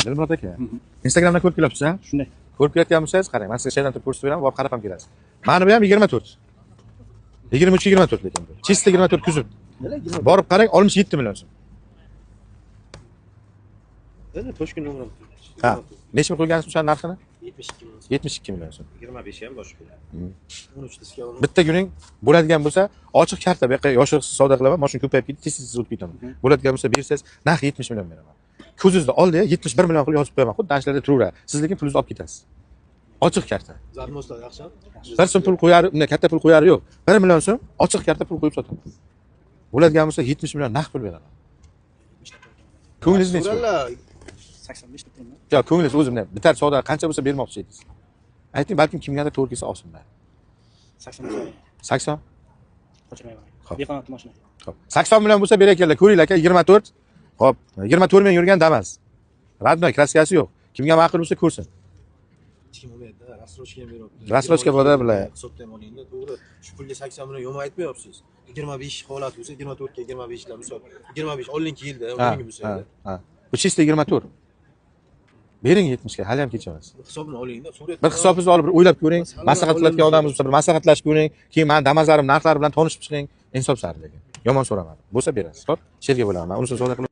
Dilmurod aka. Instagramdan ko'rib kelyapsiz, ha? Shunday. Ko'rib kelayotgan bo'lsangiz, qarang, men sizga shaydan turib ko'rsatib beraman, borib qarab ham kelasiz. Mana bu ham 24. 23 24 lekin bu. Chista 24 kuzov. Borib qarang, 67 million so'm. Endi Toshkent nomeri. Ha. Necha qo'ygansiz o'sha narxini? 72 million. 72 million so'm. 25 ham boshqa. 13 diska olib. Bitta kuning bo'ladigan bo'lsa, ochiq karta bu yoqqa yoshliqsiz savdo qilaman, mashina ko'payib ketdi, tez-tez o'tib ketaman. Bo'ladigan bo'lsa bersangiz, narx 70 million beraman. Ko'zingizni oldi, 71 million qilib yozib qo'yaman. Xuddi ashlarda turaveradi. Siz lekin pulingizni olib ketasiz. Ochiq karta. Zarnoslar yaxshi. 1 so'm pul qo'yar, unga katta pul qo'yar yo'q. 1 million so'm ochiq karta pul qo'yib sotaman. Bo'ladigan bo'lsa 70 million naqd pul beraman. Ko'nglingiz necha? 85 deb turibman. Yo'q, ko'nglingiz o'zimdan bitar savdo qancha bo'lsa bermoqchi edingiz. Ayting, balkim kimgadir to'g'ri kelsa olsinlar. 80. 80? Qo'shmayman. Xo'p. Beqonat mashina. Xo'p. 80 million bo'lsa berakalla, ko'ringlar aka, 24. Xo'p, 24 ming yurgan Damas. Radnoy kraskasi yo'q. Kimga ma'qul bo'lsa ko'rsin. Kim olmaydi? Rasrochka ham beryapti. Rasrochka bo'ladi bular. Hisobdan olingda, to'g'ri. Shu pulga 80 million yomon aytmayapsiz. 25 holat bo'lsa, 24 ga 25 lar misol. 25 oldingi yilda, oldingi bo'lsa edi. Ha. Bu chista 24. Bering 70 ga, hali ham kechamiz. Hisobini olingda, surat. Bir hisobingizni olib bir o'ylab ko'ring. Maslahat qiladigan odamimiz bo'lsa bir maslahatlashib ko'ring. Keyin men Damazlarim narxlari bilan tanishib chiqing. Insof sari lekin. Yomon so'ramadim. Bo'lsa berasiz. Xo'p, sherga bo'laman. Men uni savdo qilib